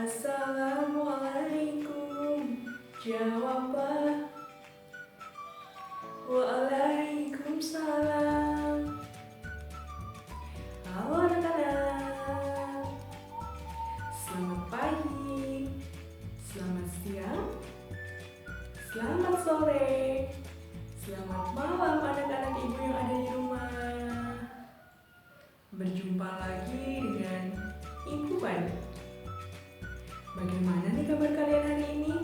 Assalamualaikum, jawablah. Waalaikumsalam. Halo anak-anak, selamat pagi, selamat siang, selamat sore, selamat malam anak-anak ibu yang ada di rumah. Berjumpa lagi dengan Ibu Bani. Bagaimana nih kabar kalian hari ini?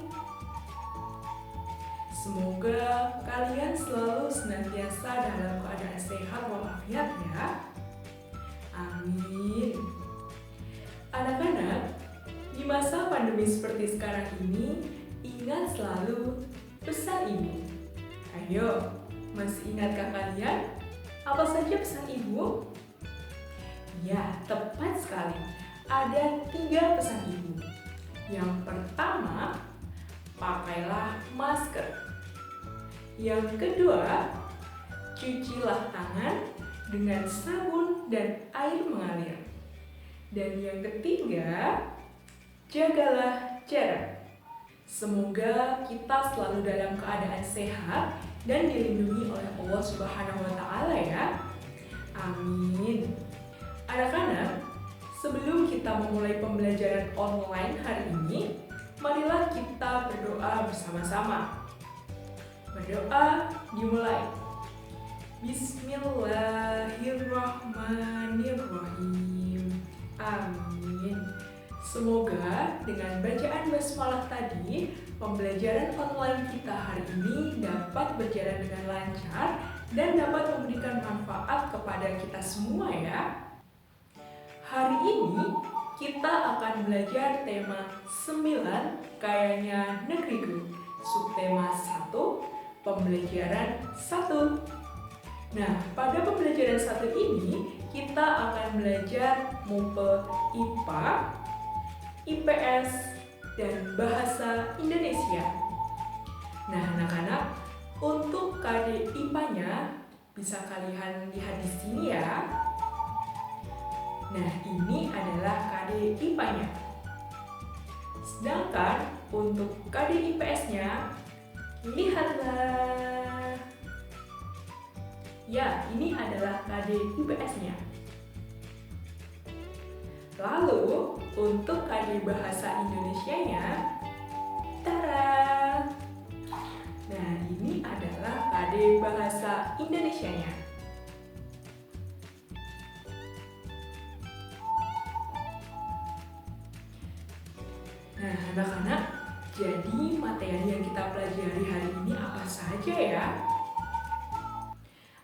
Semoga kalian selalu senantiasa dalam keadaan sehat walafiat ya. Amin. Anak-anak, di masa pandemi seperti sekarang ini, ingat selalu pesan ibu. Ayo, masih ingatkah kalian? Apa saja pesan ibu? Ya, tepat sekali. Ada 3 pesan ibu. Yang pertama, pakailah masker. Yang kedua, cucilah tangan dengan sabun dan air mengalir. Dan yang ketiga, jagalah jarak. Semoga kita selalu dalam keadaan sehat dan dilindungi oleh Allah Subhanahu wa Ta'ala ya. Amin. Anak-anak, sebelum kita memulai pembelajaran online hari ini, marilah kita berdoa bersama-sama. Berdoa dimulai. Bismillahirrahmanirrahim. Amin. Semoga dengan bacaan basmalah tadi, pembelajaran online kita hari ini dapat berjalan dengan lancar dan dapat memberikan manfaat kepada kita semua ya. Hari ini kita akan belajar tema 9 kayanya negeriku. Subtema 1, pembelajaran 1. Nah, pada pembelajaran 1 ini kita akan belajar MUPE IPA, IPS, dan Bahasa Indonesia. Nah, anak-anak, untuk KD IPA-nya bisa kalian lihat di sini ya. Nah, ini adalah KD IPA-nya. Sedangkan untuk KD IPS-nya, lihatlah. Ya, ini adalah KD IPS-nya. Lalu, untuk KD Bahasa Indonesia-nya, tara! Nah, ini adalah KD Bahasa Indonesia-nya. Nah, anak-anak, jadi materi yang kita pelajari hari ini apa saja ya?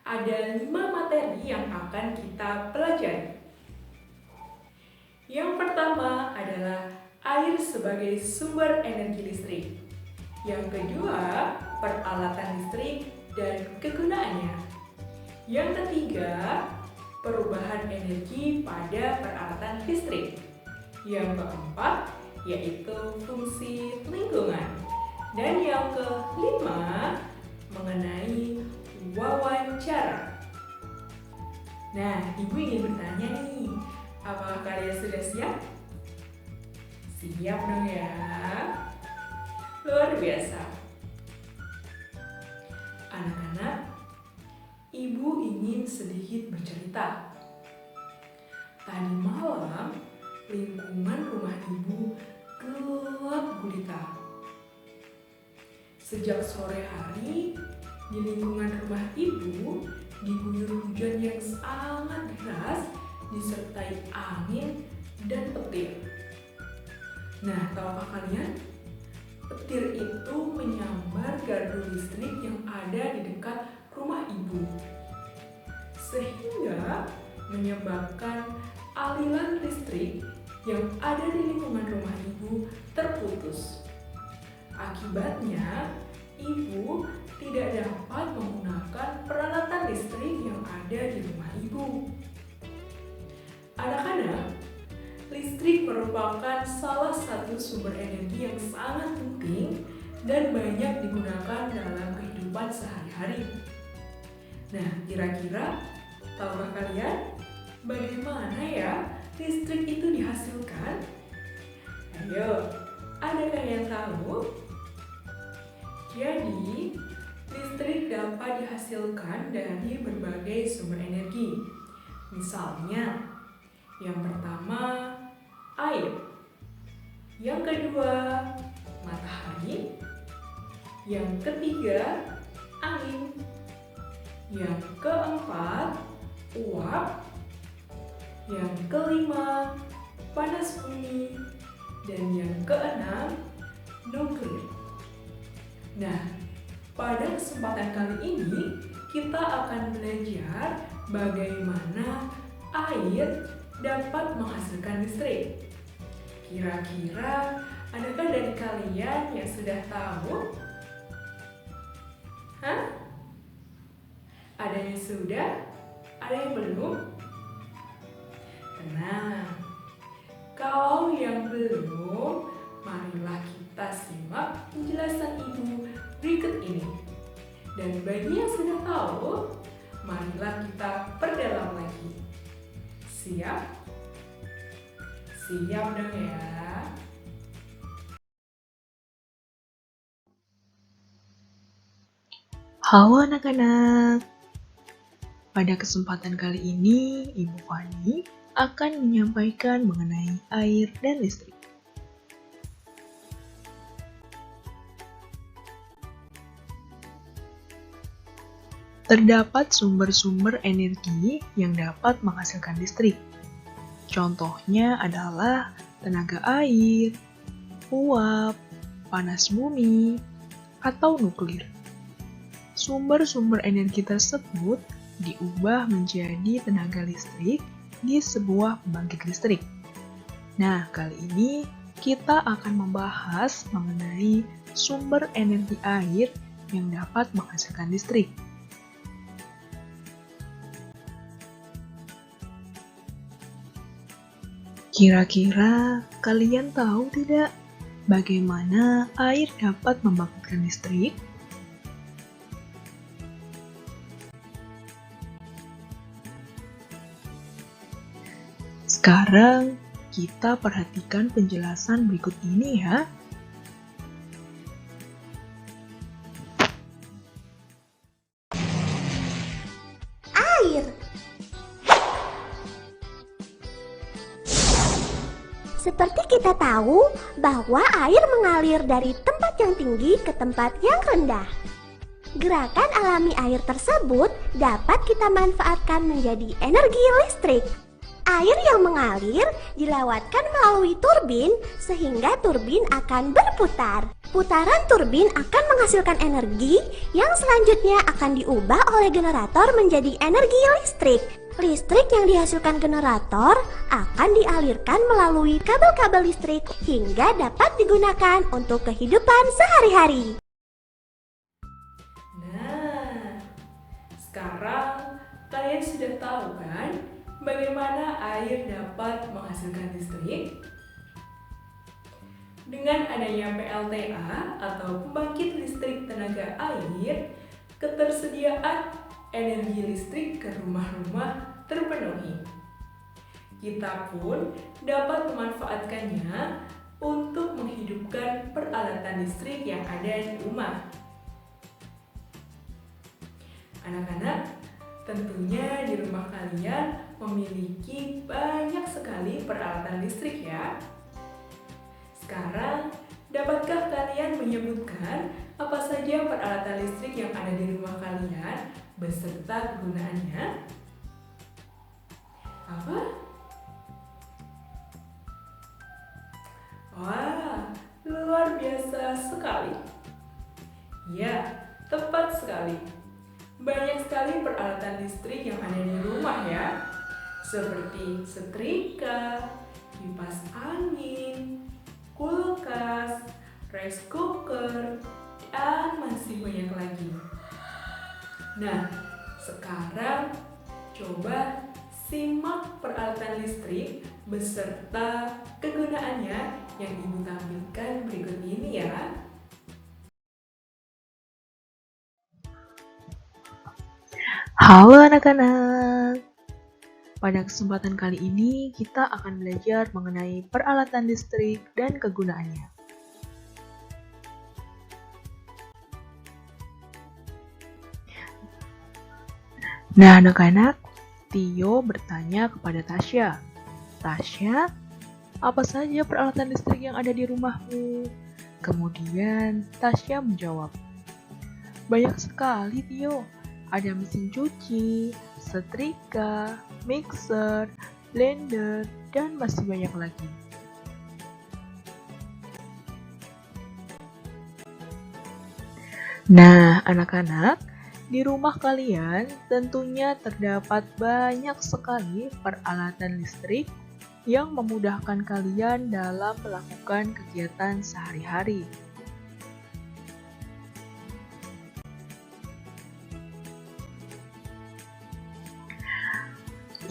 Ada 5 materi yang akan kita pelajari. Yang pertama adalah air sebagai sumber energi listrik. Yang kedua, peralatan listrik dan kegunaannya. Yang ketiga, perubahan energi pada peralatan listrik. Yang keempat, yaitu fungsi lingkungan. Dan yang kelima, mengenai wawancara. Nah, Ibu ingin bertanya nih, apakah kalian sudah siap? Siap dong ya. Luar biasa. Anak-anak, Ibu ingin sedikit bercerita. Tadi malam, lingkungan rumah Ibu gelap gulita. Sejak sore hari, di lingkungan rumah Ibu diguyur hujan yang sangat deras disertai angin dan petir. Nah, tahukah kalian? Petir itu menyambar gardu listrik yang ada di dekat rumah Ibu, sehingga menyebabkan aliran listrik yang ada di lingkungan rumah Ibu terputus. Akibatnya, Ibu tidak dapat menggunakan peralatan listrik yang ada di rumah Ibu. Anak-anak, listrik merupakan salah satu sumber energi yang sangat penting dan banyak digunakan dalam kehidupan sehari-hari. Nah, kira-kira tahukah kalian bagaimana ya listrik itu dihasilkan? Ayo, dihasilkan dari berbagai sumber energi. Misalnya, yang pertama, air. Yang kedua, matahari. Yang ketiga, angin. Yang keempat, uap. Yang kelima, panas bumi. Dan yang keenam, nuklir. Nah, pada kesempatan kali ini kita akan belajar bagaimana air dapat menghasilkan listrik. Kira-kira adakah dari kalian yang sudah tahu? Ada yang sudah? Ada yang belum? Tenang. Kalau yang belum, marilah kita simak penjelasan Ibu berikut ini. Dan bagi yang sudah tahu, marilah kita perdalam lagi. Siap? Siap dong ya. Halo anak-anak. Pada kesempatan kali ini, Ibu Fani akan menyampaikan mengenai air dan listrik. Terdapat sumber-sumber energi yang dapat menghasilkan listrik. Contohnya adalah tenaga air, uap, panas bumi, atau nuklir. Sumber-sumber energi tersebut diubah menjadi tenaga listrik di sebuah pembangkit listrik. Nah, kali ini kita akan membahas mengenai sumber energi air yang dapat menghasilkan listrik. Kira-kira kalian tahu tidak bagaimana air dapat membangkitkan listrik? Sekarang kita perhatikan penjelasan berikut ini ya. Air. Seperti kita tahu bahwa air mengalir dari tempat yang tinggi ke tempat yang rendah. Gerakan alami air tersebut dapat kita manfaatkan menjadi energi listrik. Air yang mengalir dilewatkan melalui turbin sehingga turbin akan berputar. Putaran turbin akan menghasilkan energi yang selanjutnya akan diubah oleh generator menjadi energi listrik. Listrik yang dihasilkan generator akan dialirkan melalui kabel-kabel listrik hingga dapat digunakan untuk kehidupan sehari-hari. Nah, sekarang kalian sudah tahu kan bagaimana air dapat menghasilkan listrik? Dengan adanya PLTA atau pembangkit listrik tenaga air, ketersediaan energi listrik ke rumah-rumah terpenuhi. Kita pun dapat memanfaatkannya untuk menghidupkan peralatan listrik yang ada di rumah. Anak-anak, tentunya di rumah kalian memiliki banyak sekali peralatan listrik ya. Sekarang, dapatkah kalian menyebutkan apa saja peralatan listrik yang ada di rumah kalian beserta kegunaannya? Apa? Wah, luar biasa sekali. Ya, tepat sekali. Banyak sekali peralatan listrik yang ada di rumah ya, seperti setrika, kipas angin, kulkas, rice cooker, dan masih banyak lagi. Nah, sekarang coba simak peralatan listrik beserta kegunaannya yang Ibu tampilkan berikut ini ya. Halo anak-anak. Pada kesempatan kali ini kita akan belajar mengenai peralatan listrik dan kegunaannya. Nah, anak-anak, Tio bertanya kepada Tasya. Tasya, apa saja peralatan listrik yang ada di rumahmu? Kemudian Tasya menjawab, banyak sekali Tio. Ada mesin cuci, setrika, mixer, blender, dan masih banyak lagi. Nah, anak-anak, di rumah kalian tentunya terdapat banyak sekali peralatan listrik yang memudahkan kalian dalam melakukan kegiatan sehari-hari.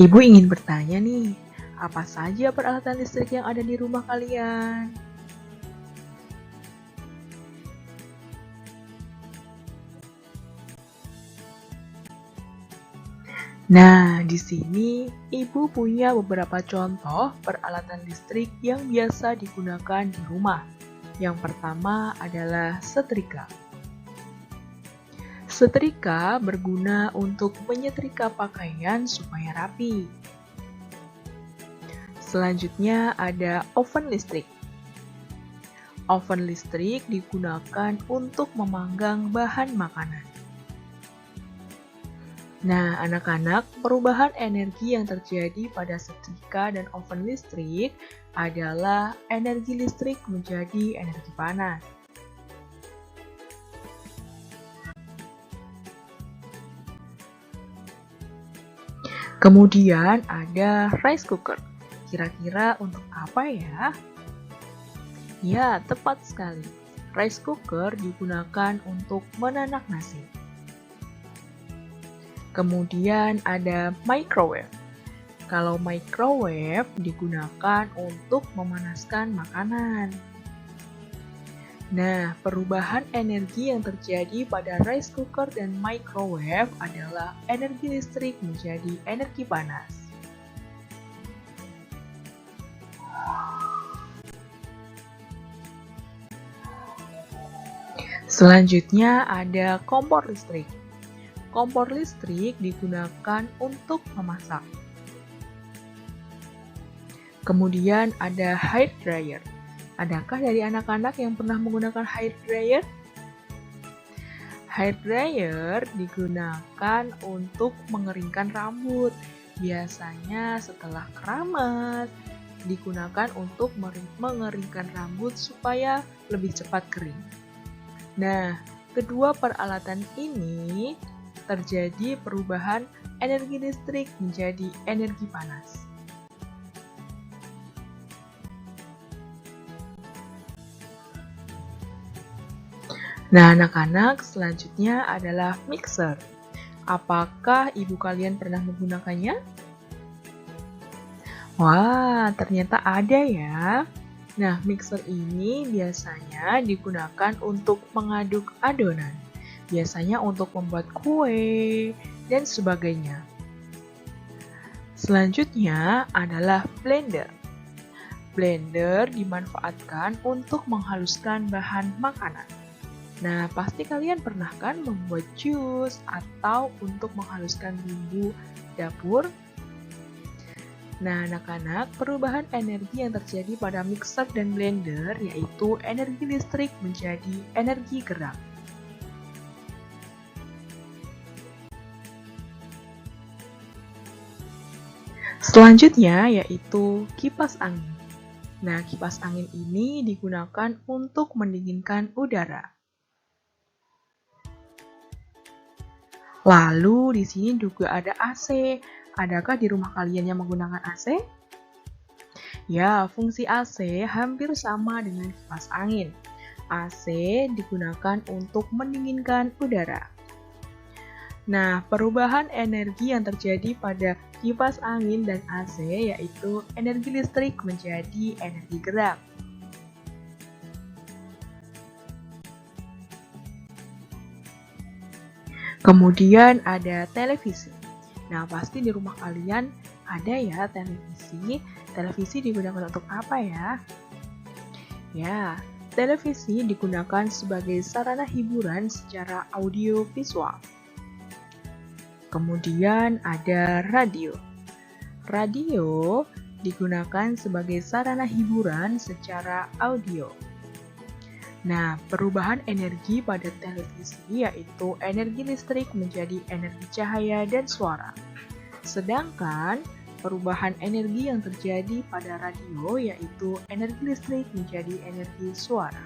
Ibu ingin bertanya nih, apa saja peralatan listrik yang ada di rumah kalian? Nah, di sini Ibu punya beberapa contoh peralatan listrik yang biasa digunakan di rumah. Yang pertama adalah setrika. Setrika berguna untuk menyetrika pakaian supaya rapi. Selanjutnya ada oven listrik. Oven listrik digunakan untuk memanggang bahan makanan. Nah, anak-anak, perubahan energi yang terjadi pada setrika dan oven listrik adalah energi listrik menjadi energi panas. Kemudian ada rice cooker. Kira-kira untuk apa ya? Ya, tepat sekali. Rice cooker digunakan untuk menanak nasi. Kemudian ada microwave. Kalau microwave digunakan untuk memanaskan makanan. Nah, perubahan energi yang terjadi pada rice cooker dan microwave adalah energi listrik menjadi energi panas. Selanjutnya ada kompor listrik. Kompor listrik digunakan untuk memasak. Kemudian ada hair dryer. Adakah dari anak-anak yang pernah menggunakan hair dryer? Hair dryer digunakan untuk mengeringkan rambut. Biasanya setelah keramas, digunakan untuk mengeringkan rambut supaya lebih cepat kering. Nah, kedua peralatan ini terjadi perubahan energi listrik menjadi energi panas. Nah, anak-anak, selanjutnya adalah mixer. Apakah ibu kalian pernah menggunakannya? Wah, ternyata ada ya. Nah, mixer ini biasanya digunakan untuk mengaduk adonan. Biasanya untuk membuat kue, dan sebagainya. Selanjutnya adalah blender. Blender dimanfaatkan untuk menghaluskan bahan makanan. Nah, pasti kalian pernah kan membuat jus atau untuk menghaluskan bumbu dapur? Nah, anak-anak, perubahan energi yang terjadi pada mixer dan blender yaitu energi listrik menjadi energi gerak. Selanjutnya yaitu kipas angin. Nah, kipas angin ini digunakan untuk mendinginkan udara. Lalu di sini juga ada AC. Adakah di rumah kalian yang menggunakan AC? Ya, fungsi AC hampir sama dengan kipas angin. AC digunakan untuk mendinginkan udara. Nah, perubahan energi yang terjadi pada kipas angin dan AC yaitu energi listrik menjadi energi gerak. Kemudian ada televisi. Nah, pasti di rumah kalian ada ya televisi. Televisi digunakan untuk apa ya? Ya, televisi digunakan sebagai sarana hiburan secara audio visual. Kemudian ada radio. Radio digunakan sebagai sarana hiburan secara audio. Nah, perubahan energi pada televisi yaitu energi listrik menjadi energi cahaya dan suara. Sedangkan perubahan energi yang terjadi pada radio yaitu energi listrik menjadi energi suara.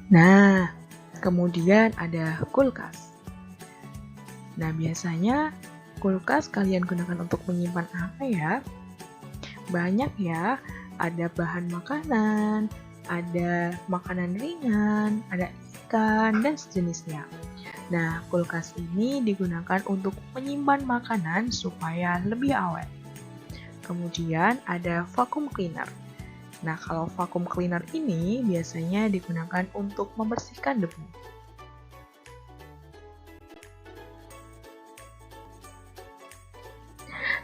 Nah, kemudian ada kulkas. Nah, biasanya kulkas kalian gunakan untuk menyimpan apa ya? Banyak ya, ada bahan makanan, ada makanan ringan, ada ikan, dan sejenisnya. Nah, kulkas ini digunakan untuk menyimpan makanan supaya lebih awet. Kemudian ada vacuum cleaner. Nah, kalau vacuum cleaner ini biasanya digunakan untuk membersihkan debu.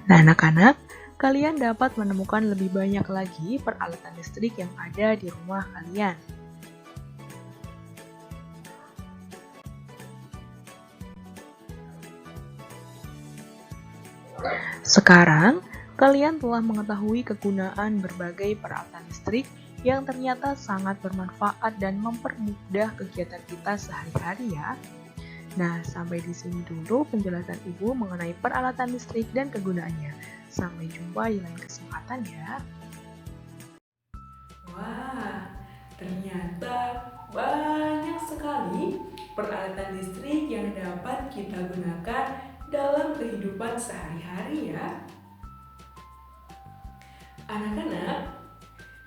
Nah, anak-anak, kalian dapat menemukan lebih banyak lagi peralatan listrik yang ada di rumah kalian. Sekarang, kalian telah mengetahui kegunaan berbagai peralatan listrik yang ternyata sangat bermanfaat dan mempermudah kegiatan kita sehari-hari ya. Nah, sampai di sini dulu penjelasan Ibu mengenai peralatan listrik dan kegunaannya. Sampai jumpa di lain kesempatan ya. Wah, ternyata banyak sekali peralatan listrik yang dapat kita gunakan dalam kehidupan sehari-hari ya. Anak-anak,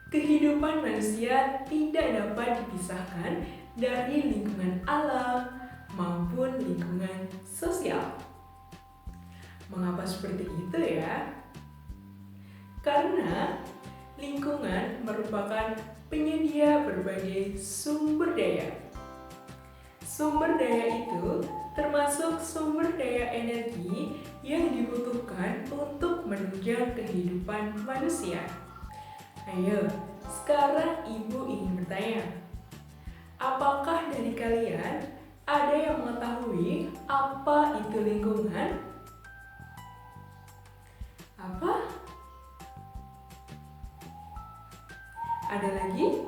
kehidupan manusia tidak dapat dipisahkan dari lingkungan alam maupun lingkungan sosial. Mengapa seperti itu ya? Karena lingkungan merupakan penyedia berbagai sumber daya. Sumber daya itu termasuk sumber daya energi yang dibutuhkan untuk menunjang kehidupan manusia. Ayo, sekarang Ibu ingin bertanya, apakah dari kalian ada yang mengetahui apa itu lingkungan? Apa? Ada lagi?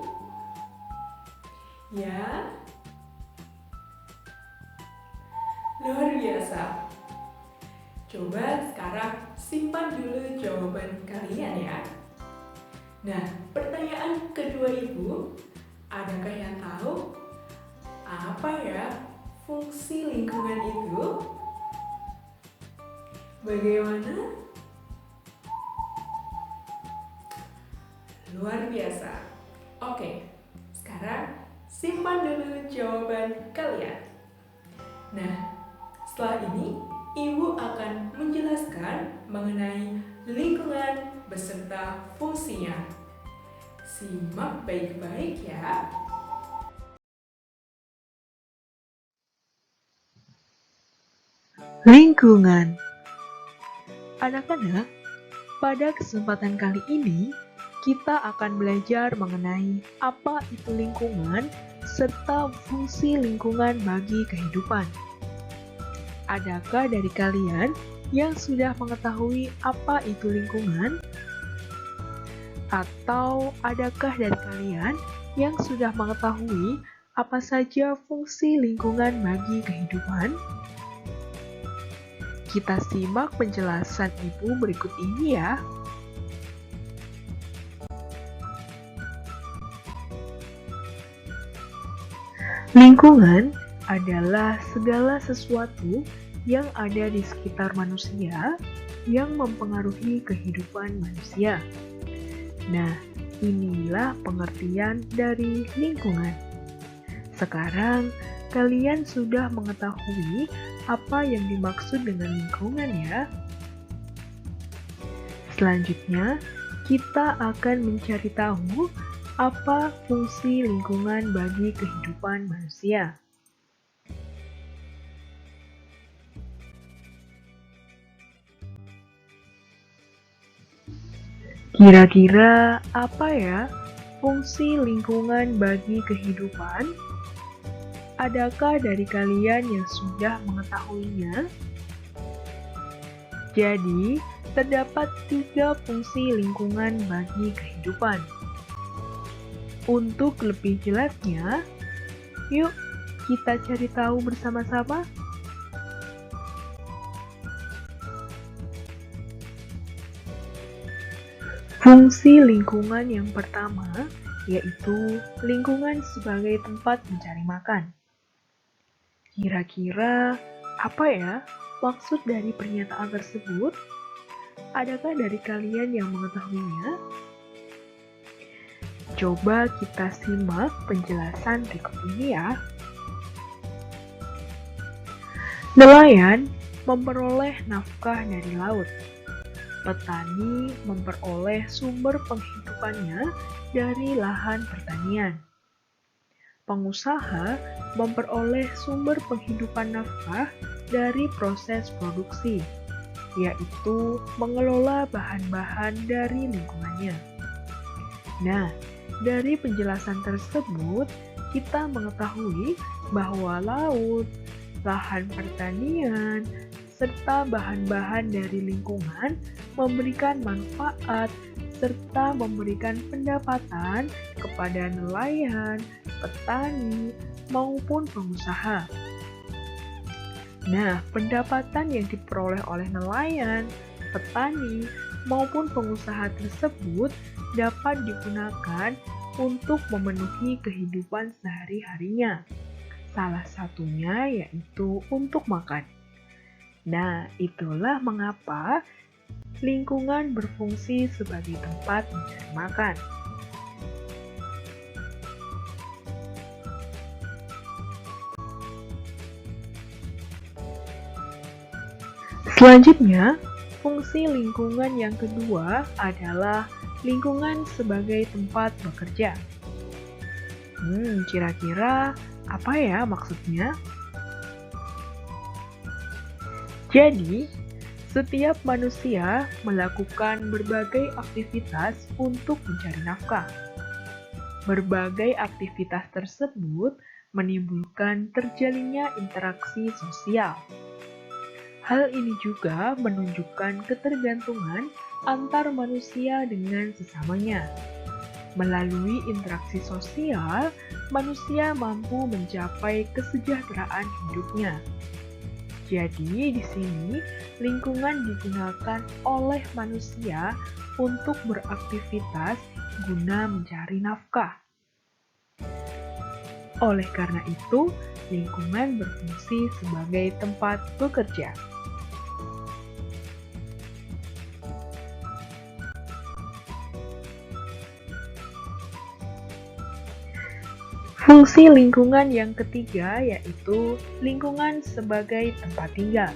Ya? Luar biasa. Coba sekarang simpan dulu jawaban kalian ya. Nah, pertanyaan kedua Ibu, adakah yang tahu apa ya fungsi lingkungan itu? Bagaimana? Luar biasa. Oke, sekarang simpan dulu jawaban kalian. Nah, setelah ini Ibu akan menjelaskan mengenai lingkungan beserta fungsinya. Simak baik-baik ya. Lingkungan. Anak-anak, pada kesempatan kali ini kita akan belajar mengenai apa itu lingkungan serta fungsi lingkungan bagi kehidupan. Adakah dari kalian yang sudah mengetahui apa itu lingkungan? Atau adakah dari kalian yang sudah mengetahui apa saja fungsi lingkungan bagi kehidupan? Kita simak penjelasan Ibu berikut ini ya. Lingkungan adalah segala sesuatu yang ada di sekitar manusia yang mempengaruhi kehidupan manusia. Nah, inilah pengertian dari lingkungan. Sekarang, kalian sudah mengetahui apa yang dimaksud dengan lingkungan ya. Selanjutnya, kita akan mencari tahu apa fungsi lingkungan bagi kehidupan manusia. Kira-kira apa ya fungsi lingkungan bagi kehidupan? Adakah dari kalian yang sudah mengetahuinya? Jadi, terdapat 3 fungsi lingkungan bagi kehidupan. Untuk lebih jelasnya, yuk kita cari tahu bersama-sama. Fungsi lingkungan yang pertama yaitu lingkungan sebagai tempat mencari makan. Kira-kira apa ya maksud dari pernyataan tersebut? Adakah dari kalian yang mengetahuinya? Coba kita simak penjelasan berikut ini ya. Nelayan memperoleh nafkah dari laut. Petani memperoleh sumber penghidupannya dari lahan pertanian. Pengusaha memperoleh sumber penghidupan nafkah dari proses produksi, yaitu mengelola bahan-bahan dari lingkungannya. Nah, dari penjelasan tersebut, kita mengetahui bahwa laut, lahan pertanian, serta bahan-bahan dari lingkungan memberikan manfaat serta memberikan pendapatan kepada nelayan, petani, maupun pengusaha. Nah, pendapatan yang diperoleh oleh nelayan, petani, maupun pengusaha tersebut dapat digunakan untuk memenuhi kehidupan sehari-harinya. Salah satunya yaitu untuk makan. Nah, itulah mengapa lingkungan berfungsi sebagai tempat mencari makan. Selanjutnya, fungsi lingkungan yang kedua adalah lingkungan sebagai tempat bekerja. Kira-kira apa ya maksudnya? Jadi, setiap manusia melakukan berbagai aktivitas untuk mencari nafkah. Berbagai aktivitas tersebut menimbulkan terjalinnya interaksi sosial. Hal ini juga menunjukkan ketergantungan antar manusia dengan sesamanya. Melalui interaksi sosial, manusia mampu mencapai kesejahteraan hidupnya. Jadi, di sini lingkungan digunakan oleh manusia untuk beraktivitas guna mencari nafkah. Oleh karena itu, lingkungan berfungsi sebagai tempat bekerja. Fungsi lingkungan yang ketiga yaitu lingkungan sebagai tempat tinggal.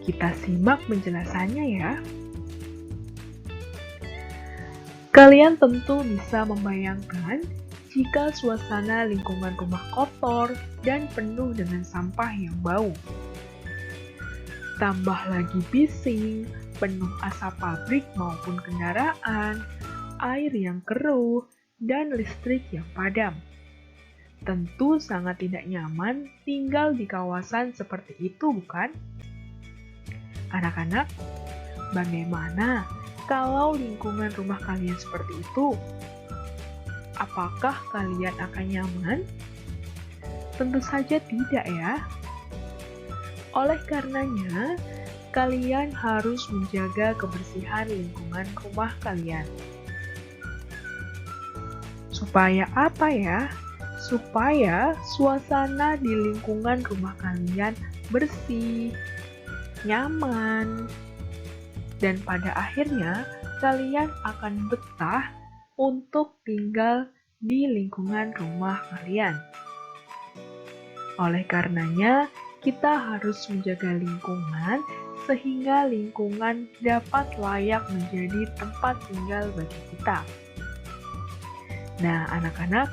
Kita simak penjelasannya ya. Kalian tentu bisa membayangkan jika suasana lingkungan rumah kotor dan penuh dengan sampah yang bau. Tambah lagi bising, penuh asap pabrik maupun kendaraan, air yang keruh, dan listrik yang padam. Tentu sangat tidak nyaman tinggal di kawasan seperti itu, bukan? Anak-anak, bagaimana kalau lingkungan rumah kalian seperti itu? Apakah kalian akan nyaman? Tentu saja tidak ya. Oleh karenanya, kalian harus menjaga kebersihan lingkungan rumah kalian. Supaya apa ya? Supaya suasana di lingkungan rumah kalian bersih, nyaman, dan pada akhirnya kalian akan betah untuk tinggal di lingkungan rumah kalian. Oleh karenanya, kita harus menjaga lingkungan sehingga lingkungan dapat layak menjadi tempat tinggal bagi kita. Nah, anak-anak,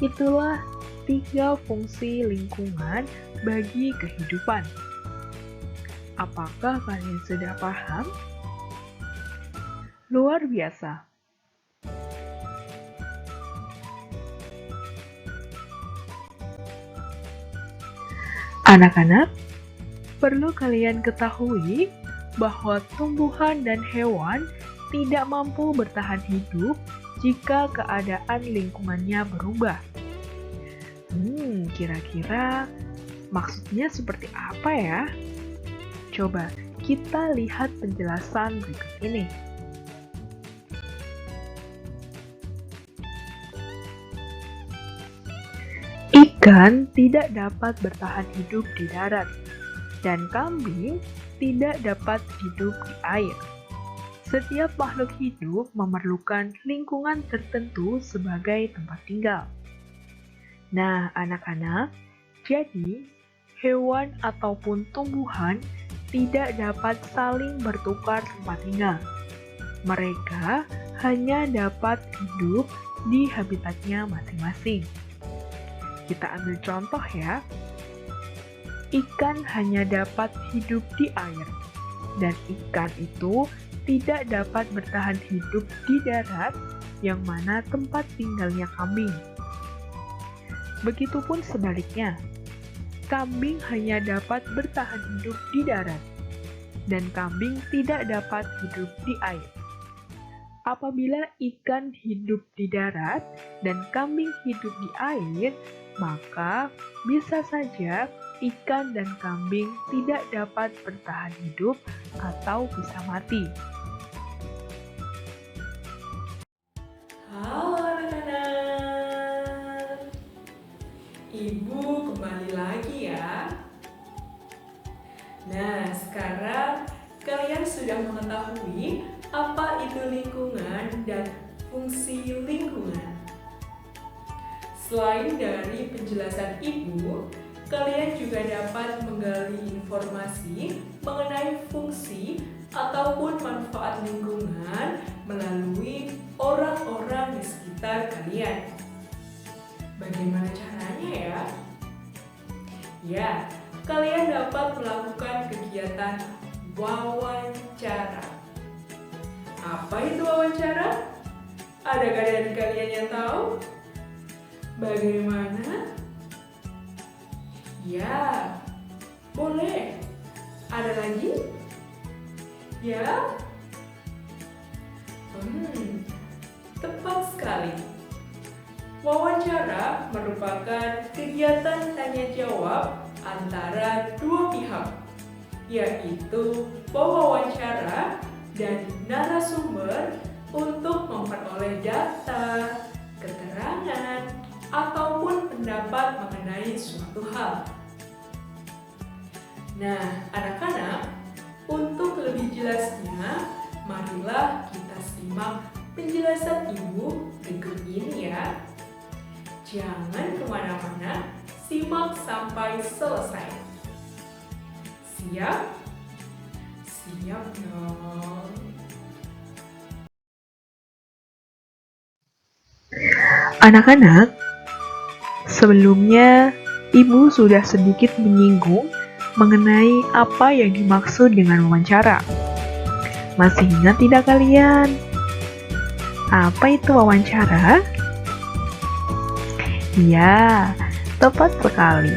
itulah 3 fungsi lingkungan bagi kehidupan. Apakah kalian sudah paham? Luar biasa. Anak-anak, perlu kalian ketahui bahwa tumbuhan dan hewan tidak mampu bertahan hidup jika keadaan lingkungannya berubah. Kira-kira maksudnya seperti apa ya? Coba kita lihat penjelasan berikut ini. Ikan tidak dapat bertahan hidup di darat, dan kambing tidak dapat hidup di air. Setiap makhluk hidup memerlukan lingkungan tertentu sebagai tempat tinggal. Nah, anak-anak, jadi hewan ataupun tumbuhan tidak dapat saling bertukar tempat tinggal. Mereka hanya dapat hidup di habitatnya masing-masing. Kita ambil contoh ya. Ikan hanya dapat hidup di air, dan ikan itu tidak dapat bertahan hidup di darat, yang mana tempat tinggalnya kambing. Begitupun sebaliknya, kambing hanya dapat bertahan hidup di darat, dan kambing tidak dapat hidup di air. Apabila ikan hidup di darat dan kambing hidup di air, maka bisa saja ikan dan kambing tidak dapat bertahan hidup atau bisa mati. Halo anak-anak, Ibu kembali lagi ya. Nah, sekarang kalian sudah mengetahui apa itu lingkungan dan fungsi lingkungan. Selain dari penjelasan Ibu, kalian juga dapat menggali informasi mengenai fungsi ataupun manfaat lingkungan melalui orang-orang di sekitar kalian. Bagaimana caranya ya? Ya, kalian dapat melakukan kegiatan wawancara. Apa itu wawancara? Adakah dari kalian yang tahu? Bagaimana? Ya, boleh. Ada lagi? Ya? Tepat sekali. Wawancara merupakan kegiatan tanya jawab antara dua pihak, yaitu pewawancara dan narasumber untuk memperoleh data, keterangan, ataupun pendapat mengenai suatu hal. Nah, anak-anak, untuk lebih jelasnya, marilah kita simak penjelasan Ibu berikut ini ya. Jangan kemana-mana, simak sampai selesai. Siap? Siap dong. Anak-anak, sebelumnya Ibu sudah sedikit menyinggung mengenai apa yang dimaksud dengan wawancara. Masih ingat tidak kalian? Apa itu wawancara? Ya, tepat sekali.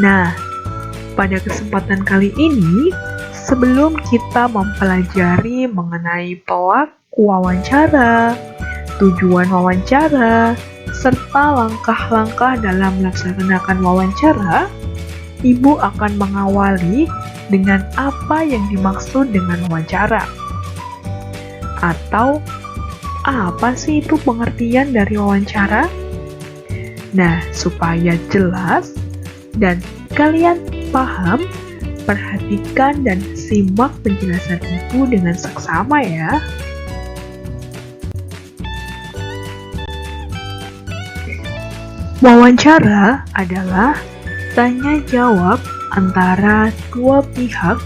Nah, pada kesempatan kali ini, sebelum kita mempelajari mengenai pelaku wawancara, tujuan wawancara, serta langkah-langkah dalam melaksanakan wawancara, Ibu akan mengawali dengan apa yang dimaksud dengan wawancara. Atau, apa sih itu pengertian dari wawancara? Nah, supaya jelas dan kalian paham, perhatikan dan simak penjelasan Ibu dengan seksama ya. Wawancara adalah tanya jawab antara dua pihak,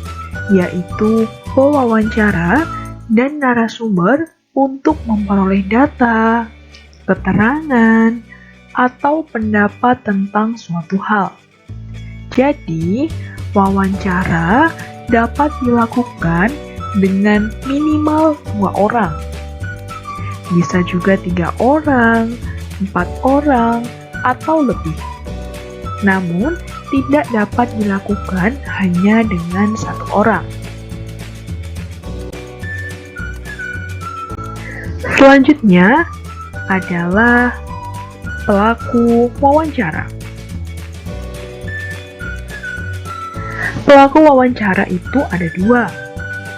yaitu pewawancara dan narasumber untuk memperoleh data, keterangan, atau pendapat tentang suatu hal. Jadi, wawancara dapat dilakukan dengan minimal 2 orang. Bisa juga 3 orang, 4 orang, atau lebih. Namun, tidak dapat dilakukan hanya dengan satu orang. Selanjutnya adalah pelaku wawancara. Pelaku wawancara itu ada dua.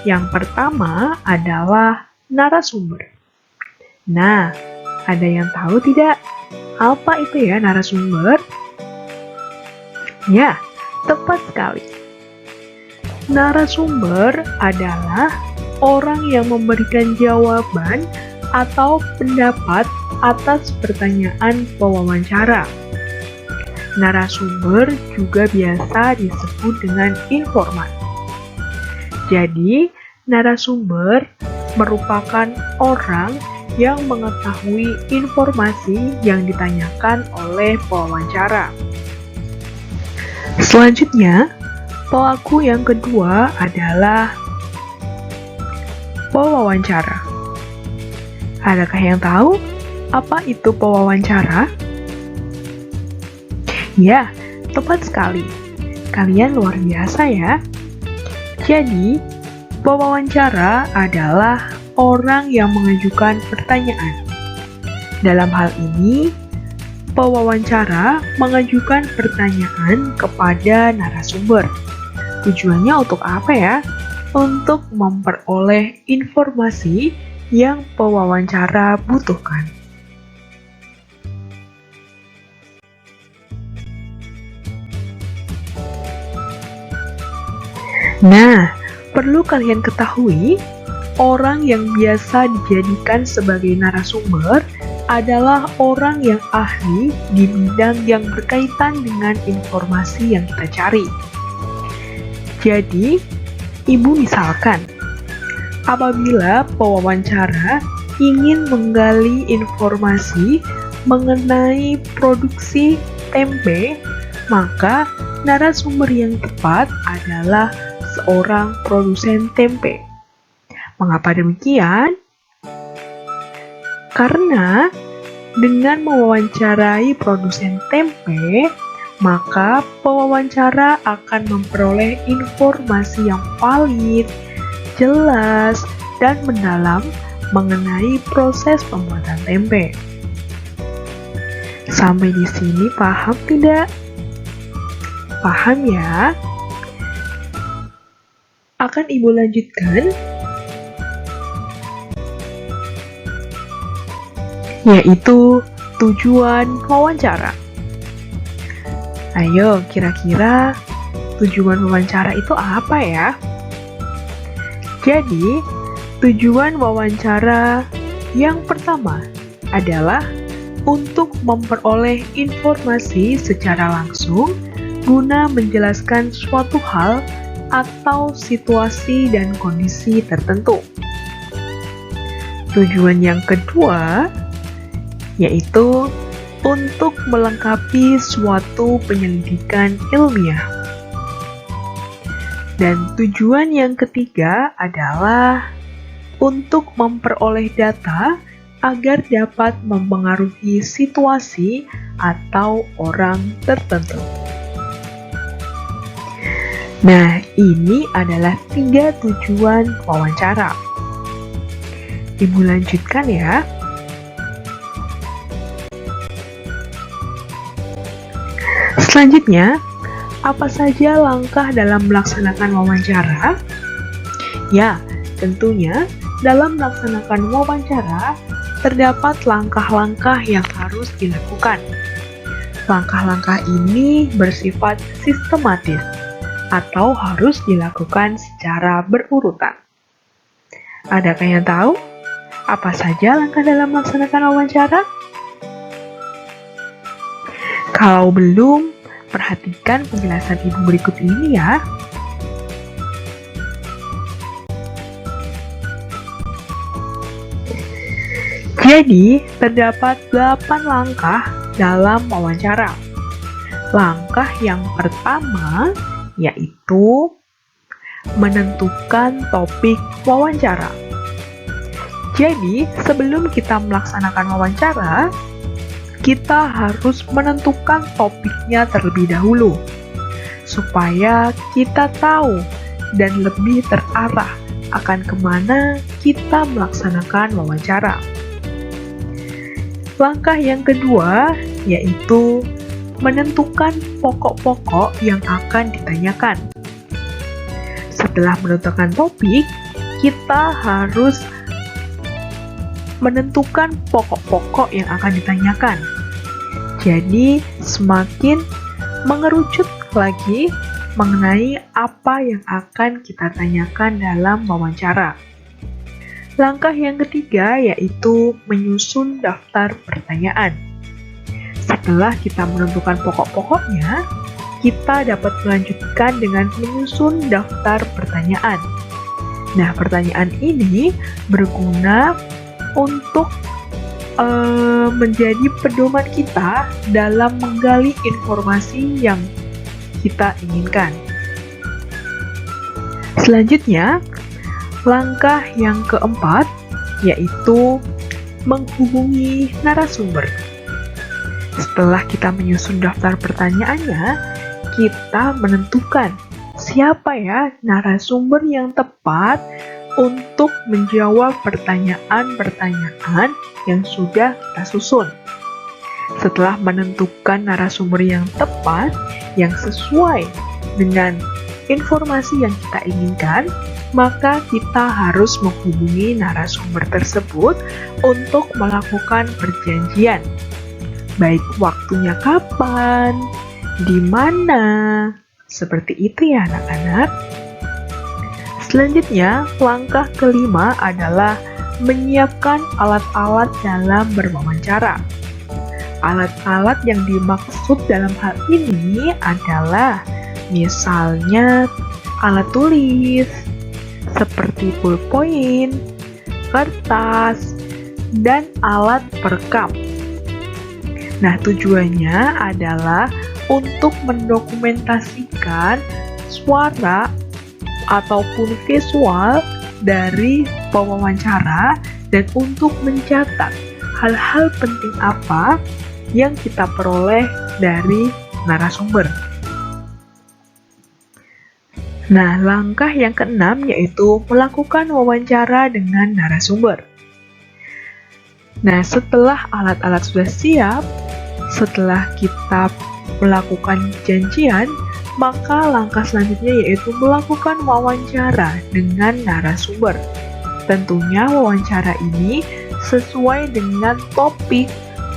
Yang pertama adalah narasumber. Nah, ada yang tahu tidak? Apa itu ya narasumber? Ya, tepat sekali. Narasumber adalah orang yang memberikan jawaban atau pendapat atas pertanyaan pewawancara. Narasumber juga biasa disebut dengan informan. Jadi, narasumber merupakan orang yang mengetahui informasi yang ditanyakan oleh pewawancara. Selanjutnya, pelaku yang kedua adalah pewawancara. Adakah yang tahu apa itu pewawancara? Ya, tepat sekali. Kalian luar biasa ya. Jadi, pewawancara adalah orang yang mengajukan pertanyaan. Dalam hal ini, pewawancara mengajukan pertanyaan kepada narasumber. Tujuannya untuk apa ya? Untuk memperoleh informasi yang pewawancara butuhkan. Nah, perlu kalian ketahui, orang yang biasa dijadikan sebagai narasumber adalah orang yang ahli di bidang yang berkaitan dengan informasi yang kita cari. Jadi, Ibu misalkan, apabila pewawancara ingin menggali informasi mengenai produksi tempe, maka narasumber yang tepat adalah seorang produsen tempe. Mengapa demikian? Karena dengan mewawancarai produsen tempe, maka pewawancara akan memperoleh informasi yang valid, jelas, dan mendalam mengenai proses pembuatan tempe. Sampai di sini paham tidak? Paham ya? Akan Ibu lanjutkan, yaitu tujuan wawancara. Ayo, kira-kira tujuan wawancara itu apa ya? Jadi, tujuan wawancara yang pertama adalah untuk memperoleh informasi secara langsung guna menjelaskan suatu hal atau situasi dan kondisi tertentu. Tujuan yang kedua yaitu untuk melengkapi suatu penyelidikan ilmiah. Dan tujuan yang ketiga adalah untuk memperoleh data agar dapat mempengaruhi situasi atau orang tertentu. Nah, ini adalah 3 tujuan wawancara. Ibu lanjutkan ya. Selanjutnya, apa saja langkah dalam melaksanakan wawancara? Ya, tentunya dalam melaksanakan wawancara terdapat langkah-langkah yang harus dilakukan. Langkah-langkah ini bersifat sistematis atau harus dilakukan secara berurutan. Adakah yang tahu apa saja langkah dalam melaksanakan wawancara? Kalau belum, perhatikan penjelasan Ibu berikut ini ya. Jadi, terdapat 8 langkah dalam wawancara. Langkah yang pertama yaitu menentukan topik wawancara. Jadi, sebelum kita melaksanakan wawancara, kita harus menentukan topiknya terlebih dahulu. supaya kita tahu dan lebih terarah akan kemana kita melaksanakan wawancara. Langkah yang kedua yaitu menentukan pokok-pokok yang akan ditanyakan. Setelah menentukan topik, kita harus menentukan pokok-pokok yang akan ditanyakan. Jadi, semakin mengerucut lagi mengenai apa yang akan kita tanyakan dalam wawancara. Langkah yang ketiga yaitu menyusun daftar pertanyaan. Setelah kita menentukan pokok-pokoknya, kita dapat melanjutkan dengan menyusun daftar pertanyaan. Nah, pertanyaan ini berguna untuk menjadi pedoman kita dalam menggali informasi yang kita inginkan. Selanjutnya, langkah yang keempat yaitu menghubungi narasumber. Setelah kita menyusun daftar pertanyaannya, kita menentukan siapa ya narasumber yang tepat untuk menjawab pertanyaan-pertanyaan yang sudah kita susun. Setelah menentukan narasumber yang tepat, yang sesuai dengan informasi yang kita inginkan, maka kita harus menghubungi narasumber tersebut untuk melakukan perjanjian. Baik waktunya kapan, di mana, seperti itu ya anak-anak. Selanjutnya, langkah kelima adalah menyiapkan alat-alat dalam berwawancara. Alat-alat yang dimaksud dalam hal ini adalah misalnya alat tulis, seperti pulpen, kertas, dan alat perekam. Nah, tujuannya adalah untuk mendokumentasikan suara ataupun visual dari pewawancara dan untuk mencatat hal-hal penting apa yang kita peroleh dari narasumber. Nah, langkah yang keenam yaitu melakukan wawancara dengan narasumber. Nah, setelah alat-alat sudah siap, setelah kita melakukan janjian, maka langkah selanjutnya yaitu melakukan wawancara dengan narasumber. Tentunya wawancara ini sesuai dengan topik,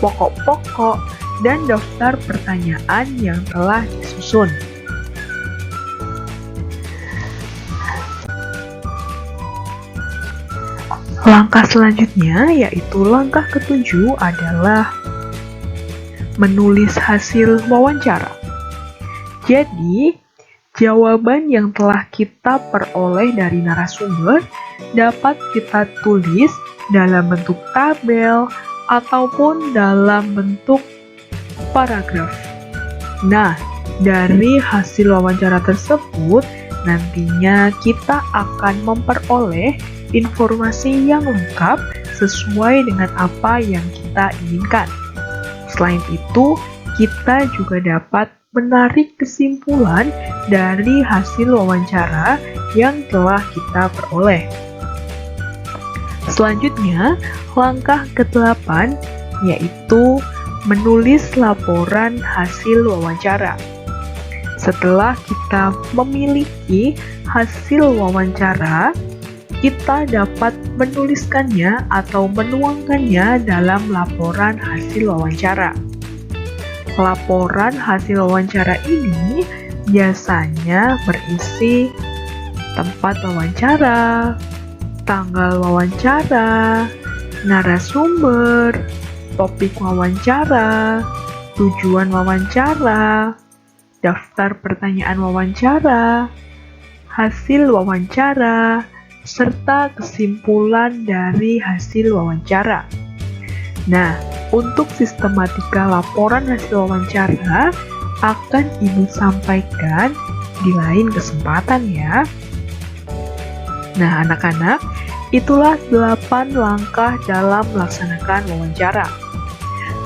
pokok-pokok, dan daftar pertanyaan yang telah disusun. Langkah selanjutnya yaitu langkah ketujuh adalah menulis hasil wawancara. Jadi, jawaban yang telah kita peroleh dari narasumber dapat kita tulis dalam bentuk tabel ataupun dalam bentuk paragraf. Nah, dari hasil wawancara tersebut, nantinya kita akan memperoleh informasi yang lengkap sesuai dengan apa yang kita inginkan. Selain itu, kita juga dapat menarik kesimpulan dari hasil wawancara yang telah kita peroleh. Selanjutnya, langkah ke-8 yaitu menulis laporan hasil wawancara. Setelah kita memiliki hasil wawancara, kita dapat menuliskannya atau menuangkannya dalam laporan hasil wawancara. Laporan hasil wawancara ini biasanya berisi tempat wawancara, tanggal wawancara, narasumber, topik wawancara, tujuan wawancara, daftar pertanyaan wawancara, hasil wawancara, serta kesimpulan dari hasil wawancara. Nah, untuk sistematika laporan hasil wawancara akan Ibu sampaikan di lain kesempatan ya. Nah, anak-anak, itulah 8 langkah dalam melaksanakan wawancara.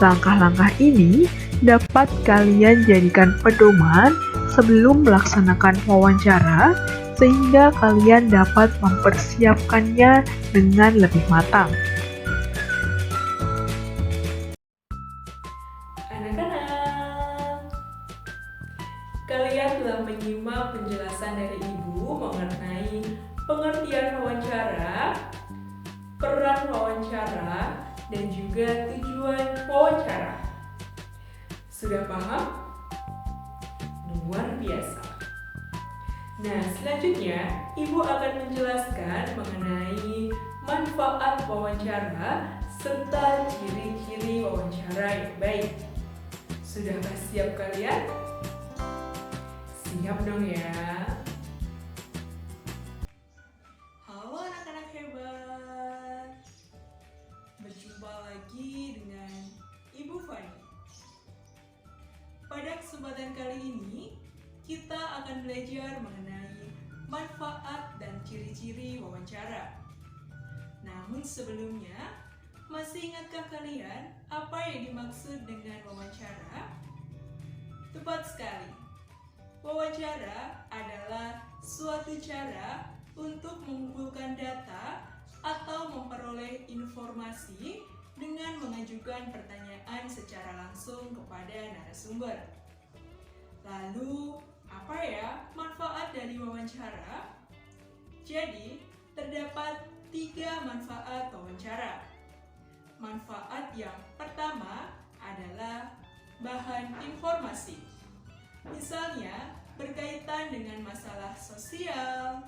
Langkah-langkah ini dapat kalian jadikan pedoman sebelum melaksanakan wawancara sehingga kalian dapat mempersiapkannya dengan lebih matang. Anak-anak, kalian telah menyimak penjelasan dari Ibu mengenai pengertian wawancara, peran wawancara, dan juga tujuan wawancara. Sudah paham? Luar biasa. Nah, selanjutnya Ibu akan menjelaskan mengenai manfaat wawancara serta ciri-ciri wawancara yang baik. Sudahkah siap kalian? Siap dong ya. Halo anak-anak hebat. Berjumpa lagi dengan Ibu Fani. Pada kesempatan kali ini, kita akan belajar mengenai manfaat dan ciri-ciri wawancara. Namun sebelumnya, masih ingatkah kalian apa yang dimaksud dengan wawancara? Tepat sekali. Wawancara adalah suatu cara untuk mengumpulkan data atau memperoleh informasi dengan mengajukan pertanyaan secara langsung kepada narasumber. Lalu, apa ya manfaat dari wawancara? Jadi, terdapat 3 manfaat wawancara. Manfaat yang pertama adalah bahan informasi. Misalnya, berkaitan dengan masalah sosial,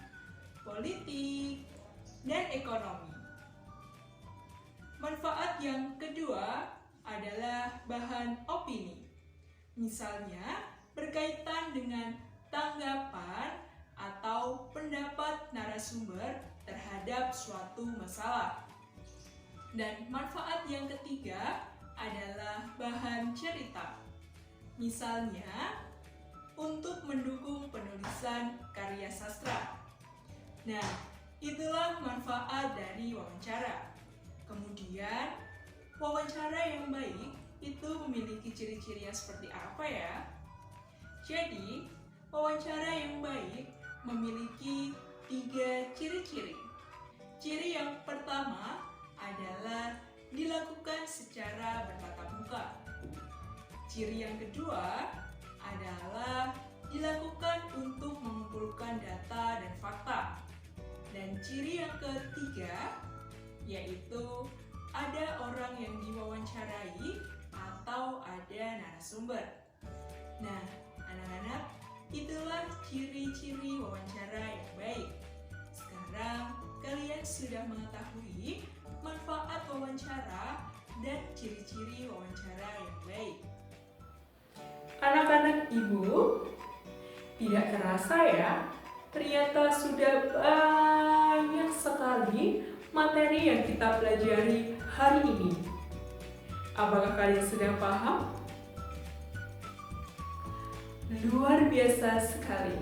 politik, dan ekonomi. Manfaat yang kedua adalah bahan opini. Misalnya, berkaitan dengan tanggapan atau pendapat narasumber terhadap suatu masalah. Dan manfaat yang ketiga adalah bahan cerita. Misalnya, untuk mendukung penulisan karya sastra. Nah, itulah manfaat dari wawancara. Kemudian, wawancara yang baik itu memiliki ciri-ciri yang seperti apa ya? Jadi, wawancara yang baik memiliki 3 ciri-ciri. Ciri yang pertama adalah dilakukan secara bertatap muka. Ciri yang kedua adalah dilakukan untuk mengumpulkan data dan fakta. Dan ciri yang ketiga yaitu ada orang yang diwawancarai atau ada narasumber. Nah, anak-anak, itulah ciri-ciri wawancara yang baik. Sekarang kalian sudah mengetahui manfaat wawancara dan ciri-ciri wawancara yang baik. Anak-anak Ibu, tidak terasa ya, ternyata sudah banyak sekali materi yang kita pelajari hari ini. Apakah kalian sudah paham? Luar biasa sekali.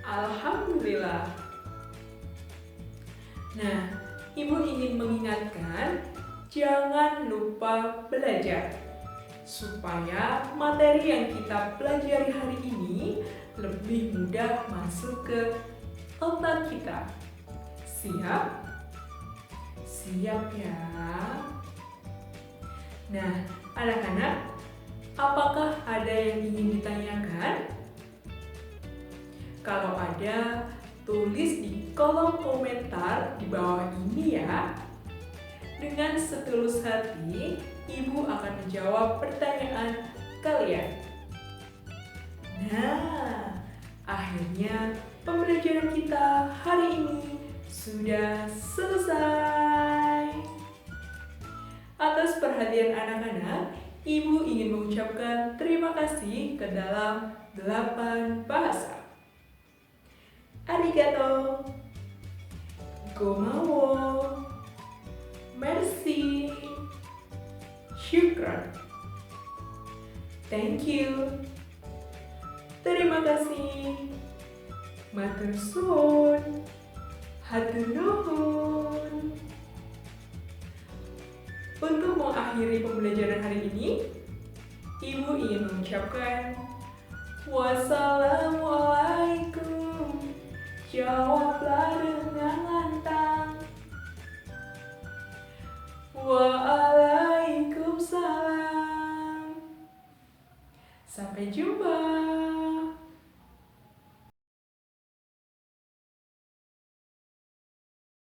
Alhamdulillah. Nah, Ibu ingin mengingatkan, jangan lupa belajar supaya materi yang kita pelajari hari ini lebih mudah masuk ke otak kita. Siap? Siap ya? Nah, anak-anak, apakah ada yang ingin ditanyakan? Kalau ada, tulis di kolom komentar di bawah ini ya. Dengan setulus hati, Ibu akan menjawab pertanyaan kalian. Nah, akhirnya pembelajaran kita hari ini sudah selesai. Atas perhatian anak-anak, Ibu ingin mengucapkan terima kasih ke dalam 8 bahasa. Arigato, gomawo, merci, syukran, thank you, terima kasih, matur suwun, hatur nuhun. Untuk mengakhiri pembelajaran hari ini, Ibu ingin mengucapkan Wassalamualaikum, jawablah dengan lantang. Waalaikumsalam. Sampai jumpa.